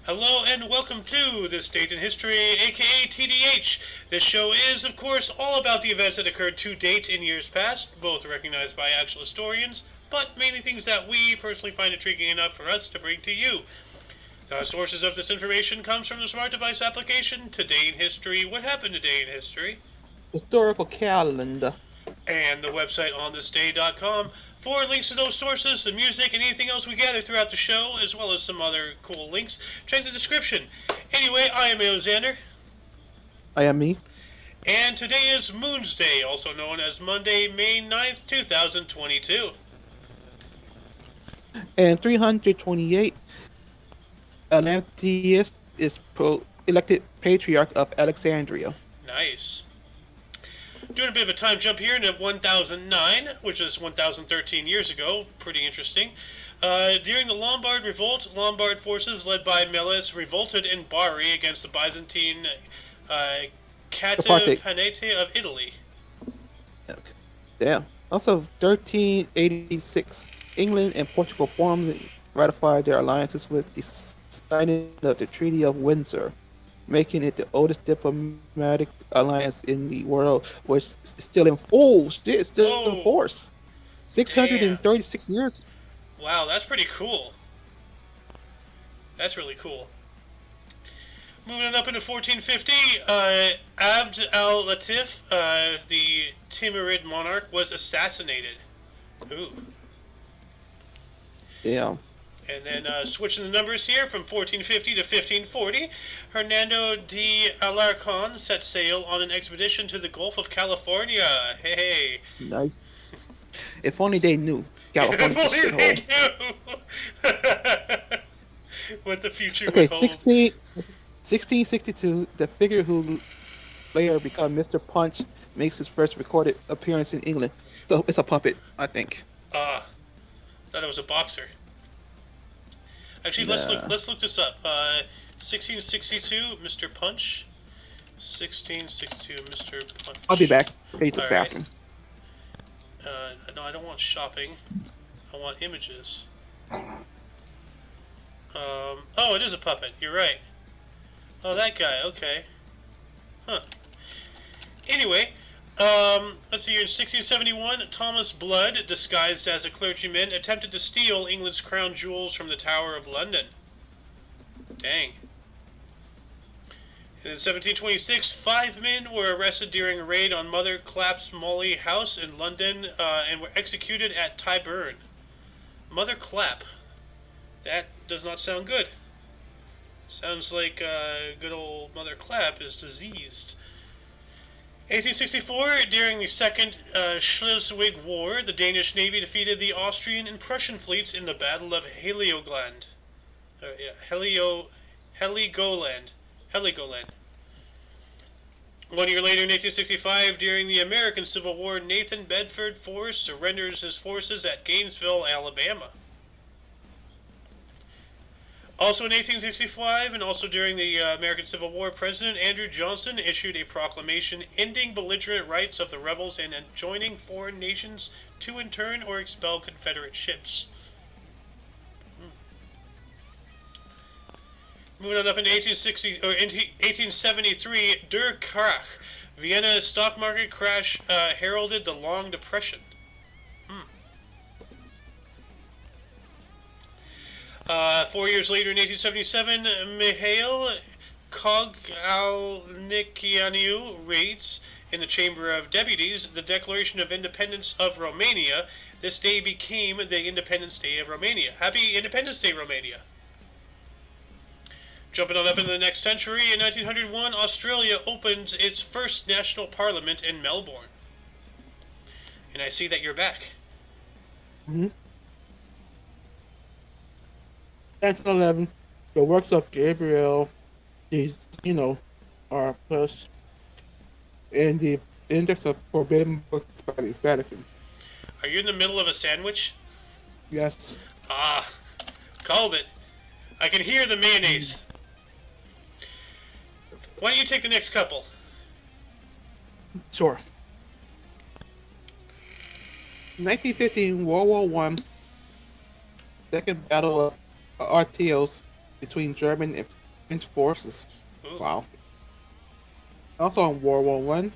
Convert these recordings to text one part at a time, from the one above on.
Hello and welcome to This Date in History, aka TDH. This show is, of course, all about the events that occurred to date in years past, both recognized by actual historians, but mainly things that we personally find intriguing enough for us to bring to you. The sources of this information comes from the smart device application Today in History, What Happened Today in History, Historical calendar. and the website onthisday.com for links to those sources, the music, and anything else we gather throughout the show, as well as some other cool links. Check the description. Anyway, I am Alexander, I am me. and today is Moon's Day, also known as Monday, May 9th, 2022. And 328, Atlanteus is elected Patriarch of Alexandria. Nice. Doing a bit of a time jump here into 1009, which is 1013 years ago. Pretty interesting. During the Lombard Revolt, Lombard forces led by Meles revolted in Bari against the Byzantine Catapanete of Italy. Okay. Damn. Also, 1386, England and Portugal formally ratified their alliances with the signing of the Treaty of Windsor, making it the oldest diplomatic alliance in the world, which is still in Whoa. force. 636 years. Wow, that's pretty cool. That's really cool. Moving on up into 1450, Abd al-Latif, the Timurid monarch, was assassinated. Ooh. Yeah. And then switching the numbers here from 1450 to 1540, Hernando de Alarcon set sail on an expedition to the Gulf of California. Hey. Nice. If only they knew. California. If only they knew what the future Okay, would hold. 1662, the figure who later became Mr. Punch makes his first recorded appearance in England. So it's a puppet, I think. Thought it was a boxer. Actually, Nah. let's look this up. 1662, Mr. Punch. 1662, Mr. Punch. I'll be back. Pay the All right. bathroom. No, I don't want shopping. I want images. Oh, it is a puppet. You're right. Oh, that guy. Okay. Huh. Anyway, let's see here. In 1671, Thomas Blood, disguised as a clergyman, attempted to steal England's crown jewels from the Tower of London. Dang. And in 1726, 5 men were arrested during a raid on Mother Clapp's Molly House in London and were executed at Tyburn. Mother Clapp. That does not sound good. Sounds like good old Mother Clapp is diseased. 1864, during the Second Schleswig War, the Danish Navy defeated the Austrian and Prussian fleets in the Battle of Heligoland. Heligoland. 1 year later, in 1865, during the American Civil War, Nathan Bedford Forrest surrenders his forces at Gainesville, Alabama. Also in 1865, and also during the American Civil War, President Andrew Johnson issued a proclamation ending belligerent rights of the rebels and enjoining foreign nations to intern or expel Confederate ships. Moving on up in 1873, Der Krach, Vienna stock market crash heralded the Long Depression. 4 years later, in 1877, Mikhail Kogalnikianu reads in the Chamber of Deputies the Declaration of Independence of Romania. This day became the Independence Day of Romania. Happy Independence Day, Romania! Jumping on up into the next century, in 1901, Australia opened its first national parliament in Melbourne. And I see that you're back. Mm-hmm. 1911, the works of Gabriel, are pushed in the index of forbidden books by the Vatican. Are you in the middle of a sandwich? Yes. Ah, called it. I can hear the mayonnaise. Why don't you take the next couple? Sure. 1915, World War I, Second Battle of Artios between German and French forces. Ooh. Wow. Also in World War One,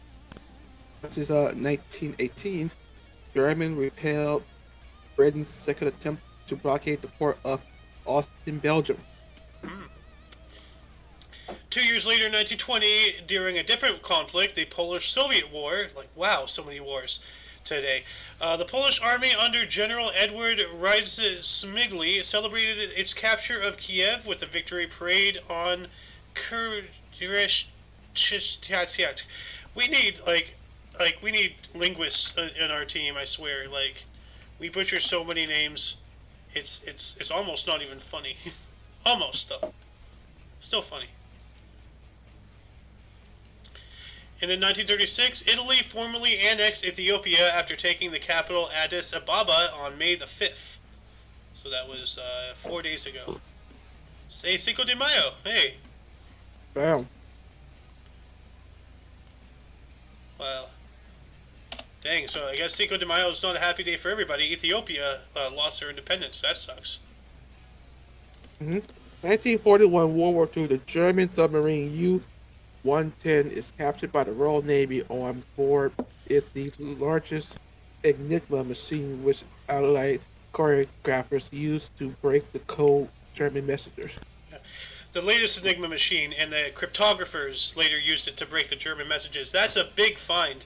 this is 1918, German repelled Britain's second attempt to blockade the port of Ostend, Belgium. Hmm. 2 years later, 1920, during a different conflict, the Polish-Soviet War. Like, wow, so many wars today. The Polish army under General Edward Rysmigli celebrated its capture of Kiev with a victory parade on Kurdish. We need we need linguists in our team. I swear, like we butcher so many names. It's almost not even funny. Almost though, still funny. And in 1936, Italy formally annexed Ethiopia after taking the capital Addis Ababa on May the 5th. So that was 4 days ago. Say Cinco de Mayo. Hey. Damn. Well, dang. So I guess Cinco de Mayo is not a happy day for everybody. Ethiopia lost their independence. That sucks. 1941 World War II, the German submarine U-110 is captured by the Royal Navy. On board is the largest Enigma machine, which Allied choreographers used to break the code German messengers. The latest Enigma machine, and the cryptographers later used it to break the German messages. That's a big find.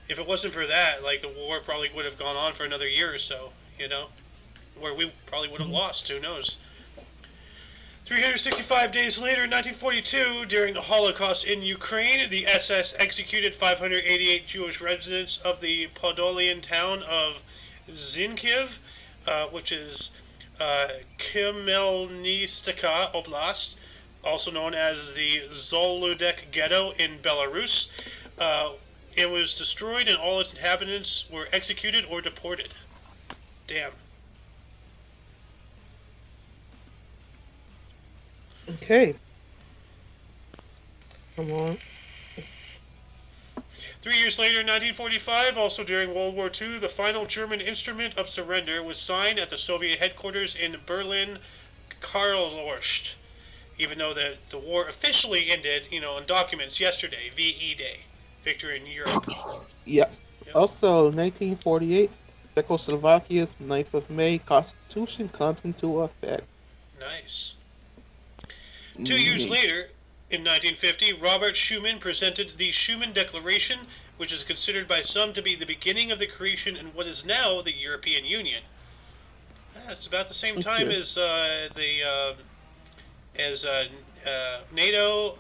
If it wasn't for that, like the war probably would have gone on for another year or so, you know, where we probably would have lost. Who knows? 365 days later, in 1942, during the Holocaust in Ukraine, the SS executed 588 Jewish residents of the Podolian town of Zinkiev, which is Khmelnytska Oblast, also known as the Zoludek Ghetto in Belarus. It was destroyed and all its inhabitants were executed or deported. Damn. Okay. Come on. 3 years later, in 1945, also during World War II, the final German instrument of surrender was signed at the Soviet headquarters in Berlin, Karlshorst. Even though the war officially ended, in documents yesterday, VE Day, victory in Europe. Yep. Yep. Also, 1948, Czechoslovakia's 9th of May Constitution comes into effect. Nice. 2 years later, in 1950, Robert Schuman presented the Schuman Declaration, which is considered by some to be the beginning of the creation in what is now the European Union. It's about the same time as NATO,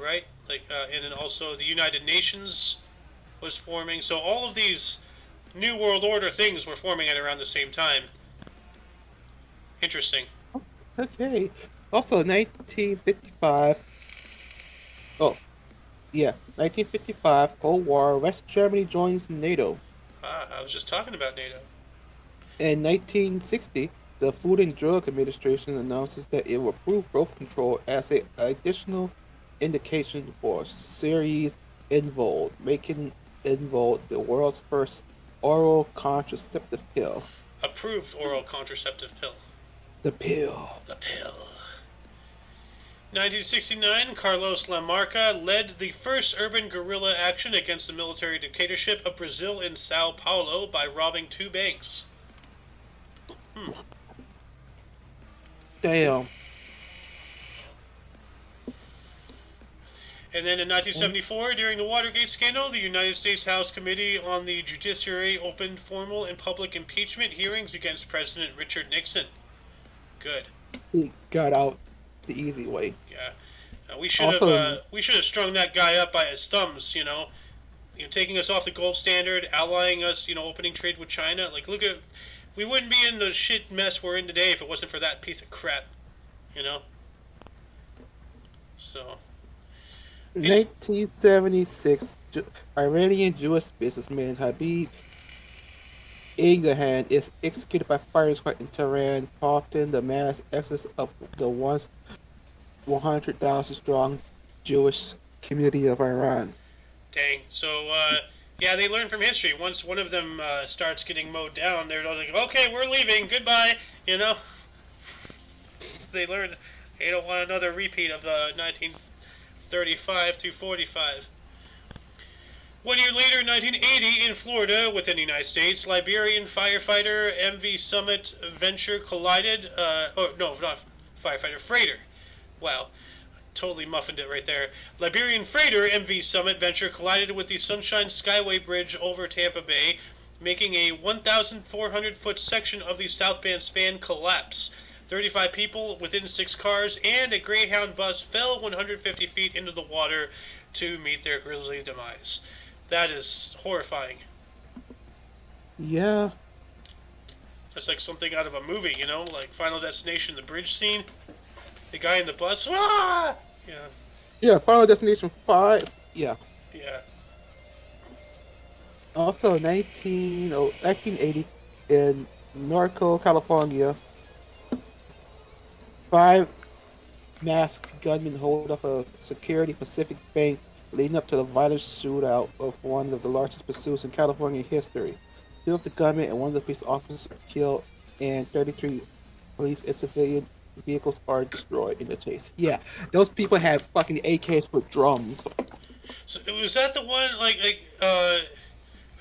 right? And then also the United Nations was forming. So all of these New World Order things were forming at around the same time. Interesting. Okay. Also, 1955. Oh, yeah. 1955, Cold War. West Germany joins NATO. I was just talking about NATO. In 1960, the Food and Drug Administration announces that it will approve birth control as an additional indication for series Envold, making Envold the world's first oral contraceptive pill. Approved oral contraceptive pill. The pill. The pill. 1969, Carlos Lamarca led the first urban guerrilla action against the military dictatorship of Brazil in Sao Paulo by robbing 2 banks. Damn. And then in 1974, during the Watergate scandal, the United States House Committee on the Judiciary opened formal and public impeachment hearings against President Richard Nixon. Good. He got out the easy way. Yeah. We should have strung that guy up by his thumbs, taking us off the gold standard, allying us, opening trade with China. Like, look at, we wouldn't be in the shit mess we're in today if it wasn't for that piece of crap, So. 1976, Iranian Jewish businessman Habib Egahan is executed by firing squad in Tehran, prompting the mass exodus of the once 100,000 strong Jewish community of Iran. Dang. So, yeah, they learn from history. Once one of them starts getting mowed down, they're like, okay, we're leaving. Goodbye. they learned they don't want another repeat of 1935 through 45. 1 year later, 1980, in Florida, within the United States, Liberian firefighter MV Summit Venture collided. No, not firefighter, freighter. Wow, totally muffined it right there. Liberian freighter MV Summit Venture collided with the Sunshine Skyway Bridge over Tampa Bay, making a 1,400-foot section of the southbound span collapse. 35 people within 6 cars and a Greyhound bus fell 150 feet into the water to meet their grisly demise. That is horrifying. Yeah. That's like something out of a movie, you know, like Final Destination, the bridge scene. The guy in the bus. Ah! Yeah. Yeah, Final Destination 5. Yeah. Yeah. Also, 1980, in Norco, California, 5 masked gunmen hold up a Security Pacific Bank, leading up to the violent shootout of one of the largest pursuits in California history. 2 of the gunmen and 1 of the police officers are killed, and 33 police and civilian vehicles are destroyed in the chase. Yeah, those people had fucking AKs with drums. So was that the one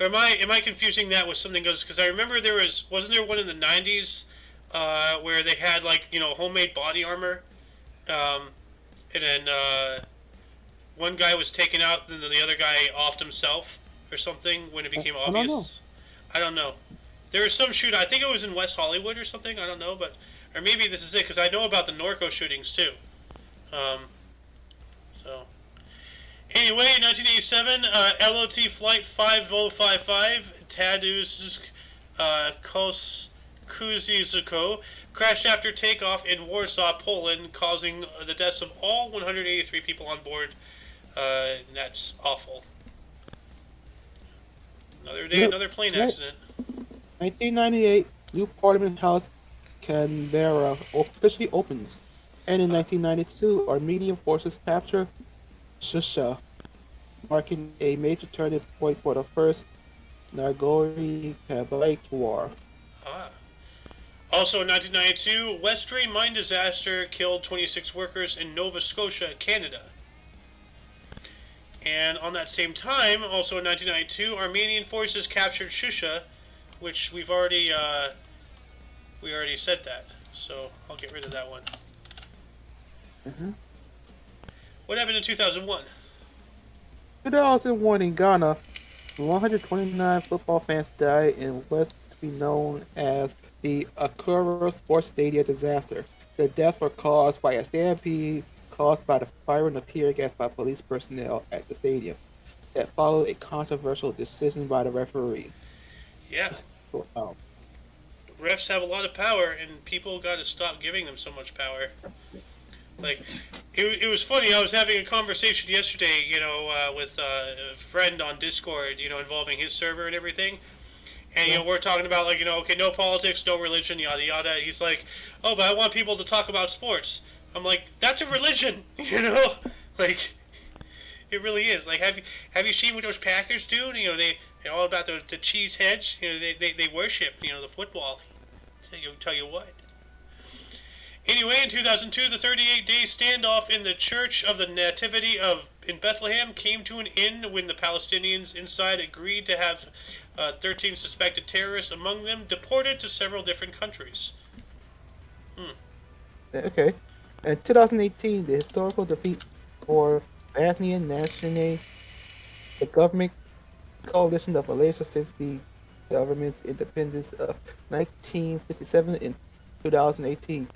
or am I confusing that with something else? Because I remember wasn't there one in the 90s where they had homemade body armor, and then one guy was taken out, and then the other guy offed himself or something when it became obvious. I don't know. There was some shoot. I think it was in West Hollywood or something. I don't know, or maybe this is it because I know about the Norco shootings too. So. Anyway, in 1987, LOT Flight 5055, Tadeusz Kościuszko, crashed after takeoff in Warsaw, Poland, causing the deaths of all 183 people on board. That's awful. Another day, another plane accident. 1998, new Parliament House, Canberra, officially opens. And in 1992, Armenian forces capture Shusha, marking a major turning point for the First Nagorno-Karabakh War. Also in 1992, Westray mine disaster killed 26 workers in Nova Scotia, Canada. And on that same time, also in 1992, Armenian forces captured Shusha, which we already said that, so I'll get rid of that one. Mm-hmm. What happened in 2001? 2001 in Ghana, 129 football fans died in what's to be known as the Accra Sports Stadium disaster. The deaths were caused by a stampede caused by the firing of tear gas by police personnel at the stadium. That followed a controversial decision by the referee. Yeah. Wow. Refs have a lot of power, and people got to stop giving them so much power. Like, it was funny. I was having a conversation yesterday, with a friend on Discord, involving his server and everything. And, we're talking about, okay, no politics, no religion, yada, yada. He's like, oh, but I want people to talk about sports. I'm like, that's a religion, Like, it really is. Like, have you seen what those Packers do? They're all about the cheese heads. They worship, the football. Tell you what. Anyway, in 2002, the 38-day standoff in the Church of the Nativity in Bethlehem came to an end when the Palestinians inside agreed to have 13 suspected terrorists among them deported to several different countries. Okay. In 2018, the historical defeat for Bosnian National, the government coalition of Malaysia since the government's independence of 1957 in 2018.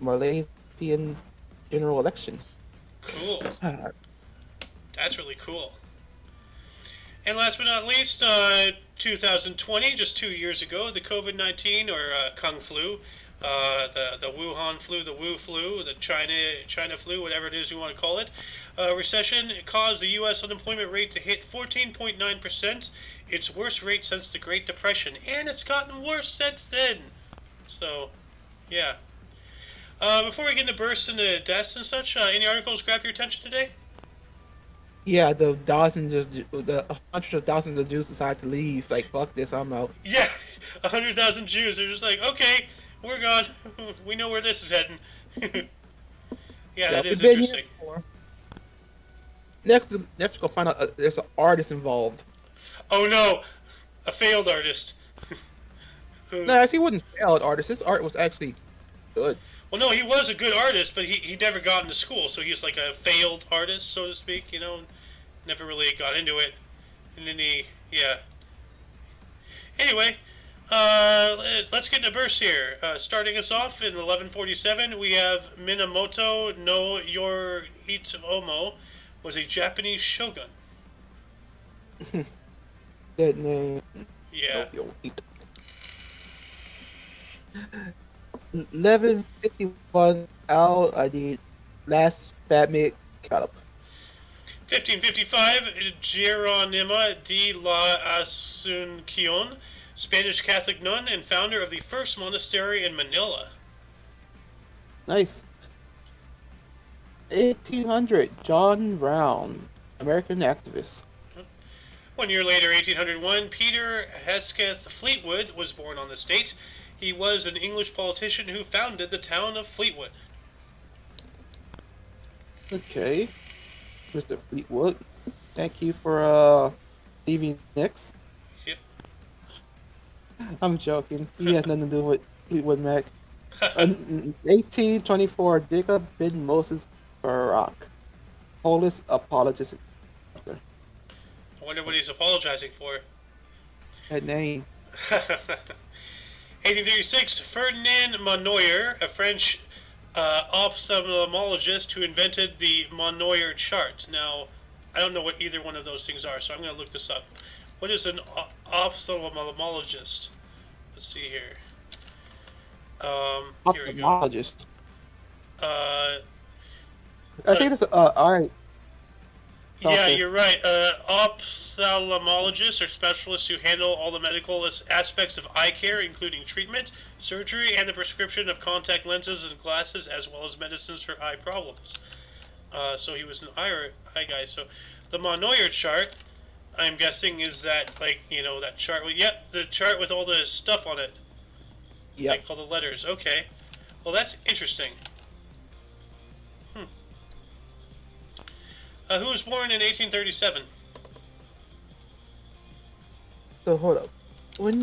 Malaysian general election. Cool. That's really cool. And last but not least, 2020, just 2 years ago, the COVID-19 or Kung flu, the Wuhan flu, the Wu flu, the China flu, whatever it is you want to call it, recession caused the U.S. unemployment rate to hit 14.9%, its worst rate since the Great Depression, and it's gotten worse since then. So, yeah. Before we get into bursts into deaths and such, any articles grab your attention today? Yeah, the hundreds of thousands of Jews decided to leave. Like, fuck this, I'm out. Yeah, 100,000 Jews are just like, okay, We're gone. We know where this is heading. Yeah, that Yep, we've is been here interesting. before. Next, go find out there's an artist involved. Oh no, a failed artist. No, Who? actually, he wasn't failed artist. His art was actually good. Well, no, he was a good artist, but he never got into school, so he's like a failed artist, so to speak. Never really got into it, and then yeah. Anyway, let's get into bursts here. Starting us off in 1147, we have Minamoto no Yoritomo was a Japanese shogun. That name. Yeah. No, 1151 Al Adid, last Fatmid Calip. 1555, Geronima de la Asuncion, Spanish Catholic nun and founder of the first monastery in Manila. Nice. 1800 John Brown, American activist. 1 year later, 1801, Peter Hesketh Fleetwood was born on this date. He was an English politician who founded the town of Fleetwood. Okay, Mr. Fleetwood, thank you for leaving next. Yep. I'm joking. He has nothing to do with Fleetwood Mac. 1824 Jacob bin Moses Barak, Polish apologist. I wonder what he's apologizing for. That name. 1836, Ferdinand Monnoyer, a French ophthalmologist who invented the Monnoyer chart. Now, I don't know what either one of those things are, so I'm going to look this up. What is an ophthalmologist? Let's see here. Here we go. Ophthalmologist. Uh, I think that's alright. Yeah, Okay. you're right. Ophthalmologists are specialists who handle all the medical aspects of eye care, including treatment, surgery, and the prescription of contact lenses and glasses, as well as medicines for eye problems. So he was an eye guy. So the Monnoyer chart, I'm guessing, is that, that chart. Yep, the chart with all the stuff on it. Yeah. Like all the letters. Okay. Well, that's interesting. Who was born in 1837? So hold up. When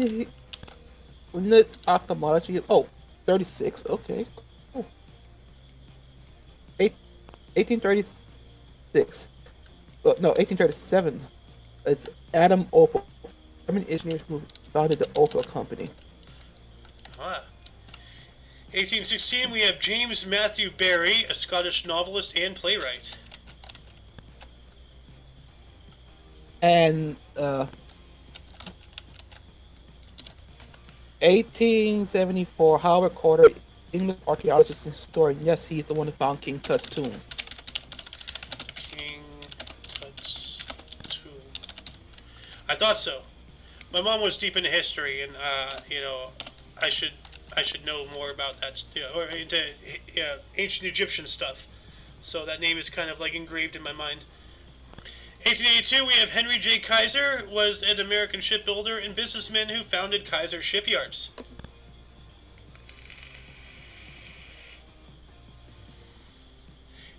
the ophthalmology? Oh, 36. Okay. Cool. 1836. No, 1837. It's Adam Opel, German engineer who founded the Opel company. 1816, we have James Matthew Barrie, a Scottish novelist and playwright. And 1874, Howard Carter, English archaeologist and historian. Yes, he's the one who found King Tut's tomb. King Tut's tomb. I thought so. My mom was deep into history, and I should know more about that, or into ancient Egyptian stuff. So that name is kind of like engraved in my mind. 1882, we have Henry J. Kaiser, was an American shipbuilder and businessman who founded Kaiser Shipyards.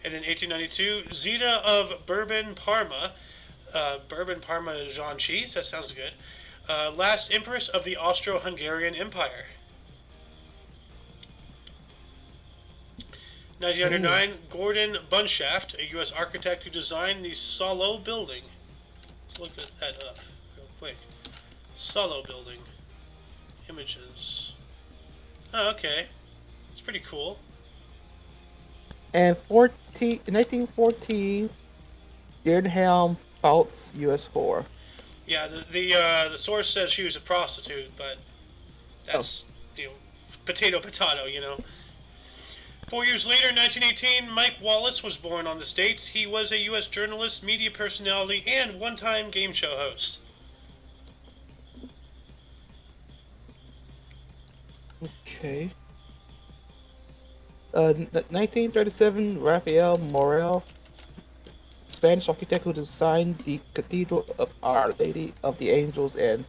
And then 1892, Zita of Bourbon Parma, Bourbon Parmesan cheese, that sounds good, last empress of the Austro-Hungarian Empire. 1909, Gordon Bunshaft, a U.S. architect who designed the Solo building. Let's look that up real quick. Solo building. Images. Oh, okay. It's pretty cool. And 1914, Deardenham Phelps, U.S. 4. Yeah, the source says she was a prostitute, but that's potato, 4 years later, 1918, Mike Wallace was born on the States. He was a U.S. journalist, media personality, and one-time game show host. Okay. 1937, Rafael Morel, Spanish architect who designed the Cathedral of Our Lady of the Angels and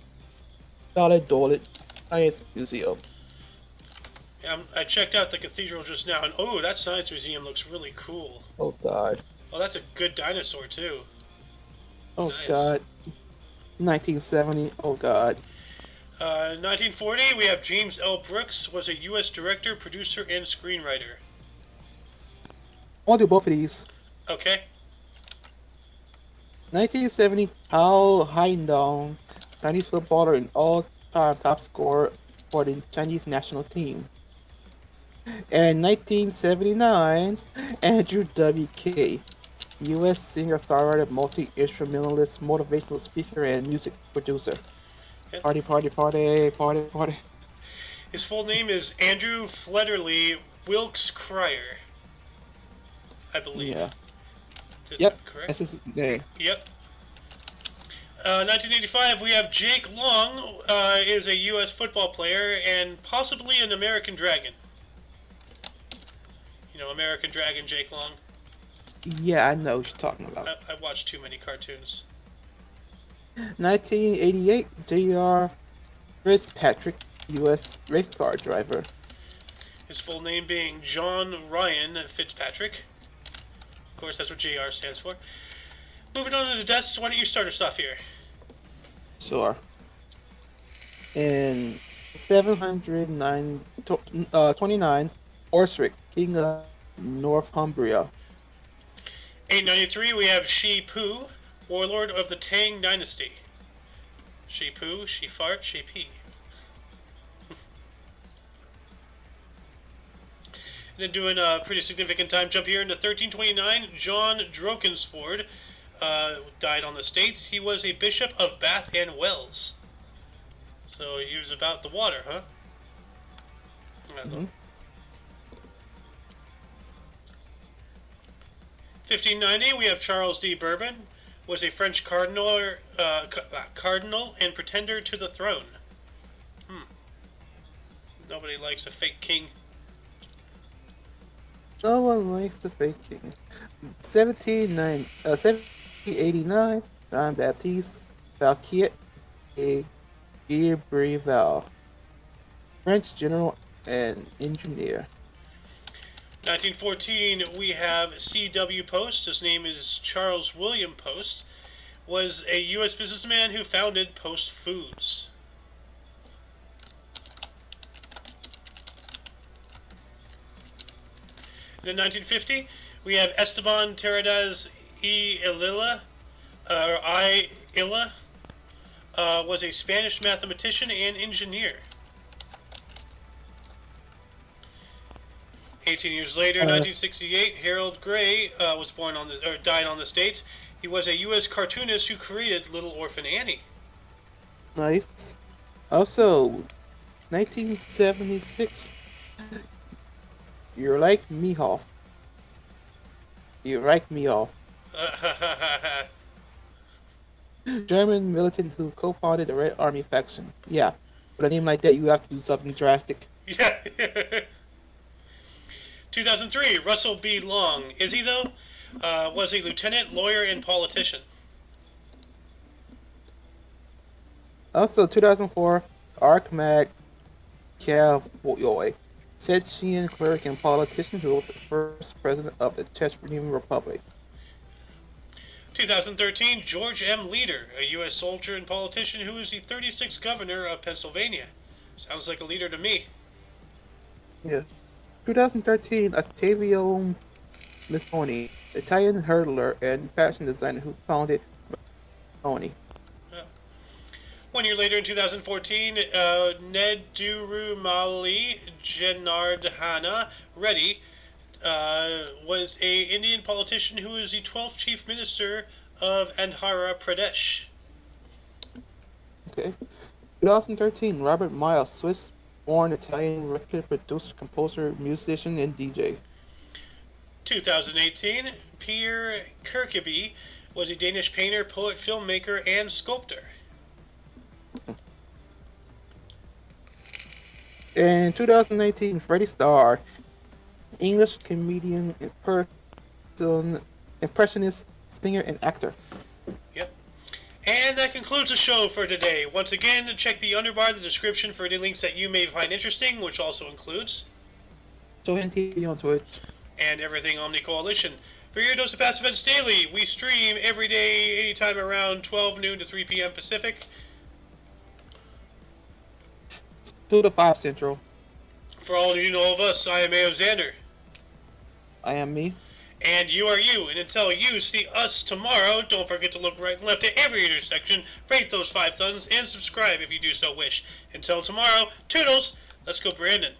Valladolid Science Museum. I checked out the cathedral just now, and oh, that science museum looks really cool. Oh God. Oh, that's a good dinosaur too. Oh Nice. God. 1970. Oh God. 1940, we have James L. Brooks, was a U.S. director, producer, and screenwriter. I'll do both of these. Okay. 1970, Hao Haidong, Chinese footballer and all-time top scorer for the Chinese national team. And 1979, Andrew W.K., U.S. singer-songwriter, multi-instrumentalist, motivational speaker, and music producer. Yep. Party, party, party, party, party. His full name is Andrew Fletcherly Wilkes Cryer, I believe. Yeah. Yep. Correct? That's his name. Yep. 1985, we have Jake Long, is a U.S. football player and possibly an American Dragon. You know, American Dragon Jake Long. Yeah, I know what you're talking about. I watched too many cartoons. 1988, J.R. Fitzpatrick, U.S. race car driver. His full name being John Ryan Fitzpatrick. Of course, that's what JR stands for. Moving on to the deaths, why don't you start us off here? Sure. In 729, Osric, king of Northumbria. 893, we have Shi Pu, warlord of the Tang Dynasty. Shi Pu, she fart, she pee. And then doing a pretty significant time jump here into 1329, John Drokensford died on the States. He was a bishop of Bath and Wells. So he was about the water, huh? I don't know. 1590, we have Charles D. Bourbon, was a French cardinal and pretender to the throne. Nobody likes a fake king. No one likes the fake king. 1789, John Baptiste Fouquier de Iberville, French general and engineer. 1914, we have C.W. Post. His name is Charles William Post. Was a U.S. businessman who founded Post Foods. In 1950, we have Esteban Terradas y Ilila, was a Spanish mathematician and engineer. 18 years later, 1968, Harold Gray died on the States. He was a U.S. cartoonist who created Little Orphan Annie. Nice. Also, 1976, You're like me off. You like me off. German militant who co-founded the Red Army faction. Yeah, with a name like that, you have to do something drastic. Yeah. 2003, Russell B. Long. Is he, though? Was a lieutenant, lawyer, and politician. Also, 2004, Archimag Cavoy, Chechen cleric and politician who was the first president of the Chechen Republic. 2013, George M. Leader, a U.S. soldier and politician who is the 36th governor of Pennsylvania. Sounds like a leader to me. Yes. 2013, Ottavio Missoni, Italian hurdler and fashion designer who founded Missoni. 1 year later, in 2014, Nedurumali Janardhana Reddy was a Indian politician who is the 12th Chief Minister of Andhra Pradesh. Okay. 2013, Robert Miles, Swiss-born Italian record producer, composer, musician, and DJ. 2018, Pierre Kirkeby was a Danish painter, poet, filmmaker, and sculptor. In 2019, Freddie Starr, English comedian, impressionist, singer, and actor. Yep. And that concludes concludes the show for today. Once again, check the underbar, the description for any links that you may find interesting, which also includes Join TV on Twitch. And everything Omni Coalition. For your dose of past events daily, we stream every day, anytime around 12 noon to 3 p.m. Pacific. 2 to 5 Central. For all of you know of us, I am Ao Xander. I am me. And you are you. And until you see us tomorrow, don't forget to look right and left at every intersection, rate those 5 thumbs, and subscribe if you do so wish. Until tomorrow, toodles! Let's go, Brandon.